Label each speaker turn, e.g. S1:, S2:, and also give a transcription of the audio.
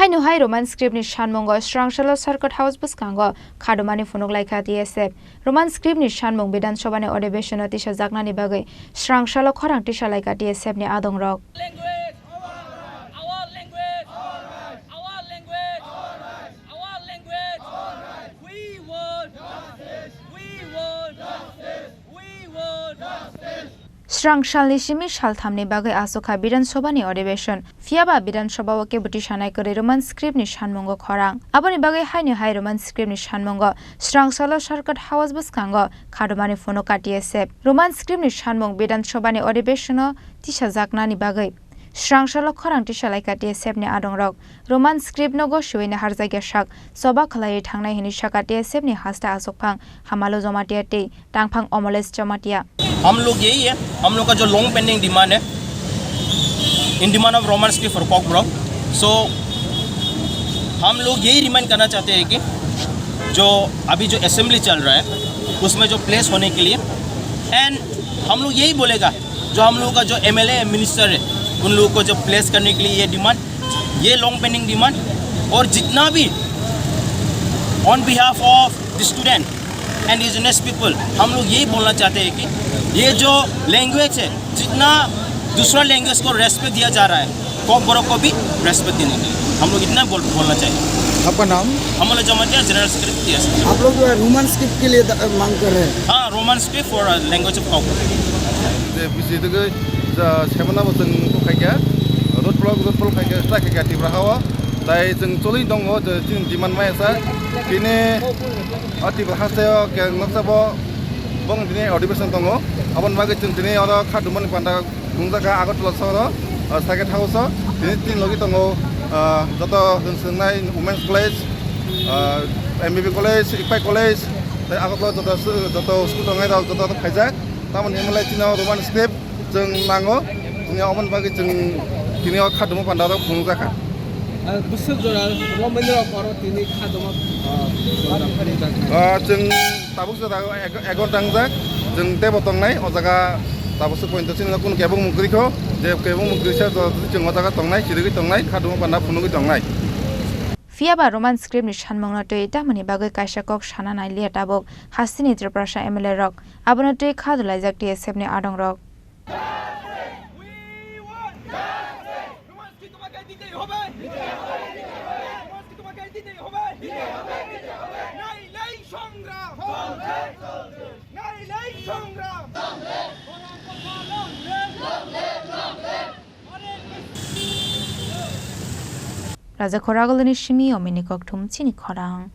S1: Hainu hai Roman script ni Sanmungo Strangshalo Circuit House buskango Khadumani Phunukha TSF Roman script ni Sanmung Bidhan Sabhani Adhiveshano Tisajaknani bagwi Strangshalo Khorang Tisalaika TSF ni adongrok Strangshal Shimi Shalthamni bagwi asoka Bidhan Sabhani Adhiveshon Fiaba Bidhan Sabha ke buti shanai kore Roman script ni Sanmungo Khorang Aboni bagwi hainu hai Roman script ni Sanmungo Strangshalo Circuit House buskango Khadumani Phunukha TSF Roman script ni Sanmung Bidhan Sabhani Adhiveshano Tisajaknani bagwi Strangshalo Khorang Tisalaika TSF ni adongrok Roman script no go shuine harjaiga shak soba khalai thangnai hini shaka TSF ni hasta asokphang hamalo jomatia te tangphang omoles jomatia
S2: हम लोग यही है हम लोग का जो long pending demand है in demand of Roman script for Kokborok so हम लोग यही रिमाइंड करना चाहते हैं कि जो अभी जो असेंबली चल रहा है उसमें जो प्लेस होने के लिए एंड हम लोग यही बोलेगा जो हम लोगों का जो एमएलए मिनिस्टर है उन लोगों को जो प्लेस करने के लिए ये डिमांड ये लॉन्ग पेंडिंग डिमांड और जितना भी on behalf of the student and indigenous people हम लोग यही बोलना चाहते हैं कि ये जो लैंग्वेज है जितना दूसरा लैंग्वेज को रेस्पेक्ट दिया जा रहा है कॉक ब्लॉक को भी रेस्पेक्ट देने के लिए हम लोग इतना बोलना चाहिए।
S3: आपका नाम?
S2: हम लोग जमातिया जनरल सेक्रेटरी TSF।
S3: आप लोग रोमन स्क्रिप्ट के लिए मांग कर रहे हैं?
S2: हाँ Roman script for language of कॉक
S4: Dai jeng coli dong ho jeng diman mai sa kini ati bahasa ke naksabo bong dini Adhiveshano dong ho abon bagi jeng dini ora Khadumani panda gungjaga agartala sahoro circuit house dini tin logi dong ho joto senai women's college MBB college IPA college dai agartala joto school dong ai joto khaijak tamon himlai tino roman script jeng nango dini abon bagi jeng dini Khadumani panda ro Phunukha
S3: Besar jual Romania kalau ini Khadumani
S4: jeng tabuk sudah ekor dangjak jeng teh botong nai ojaga tabuk su poin tersin lakun kebung mukri ko je kebung mukri sa jeng ojaga tong nai chiri tong nai Khadumani panda Phunukha tong nai
S1: Fiaba Roman script ni Sanmungno to ita mani bagwi kaisakok sana nai lia tabok hasini Tripura MLA rok abono to khadulaijak TSF ni adongrok Raja Khorang Shimi Ominikok Tum Chini Khorang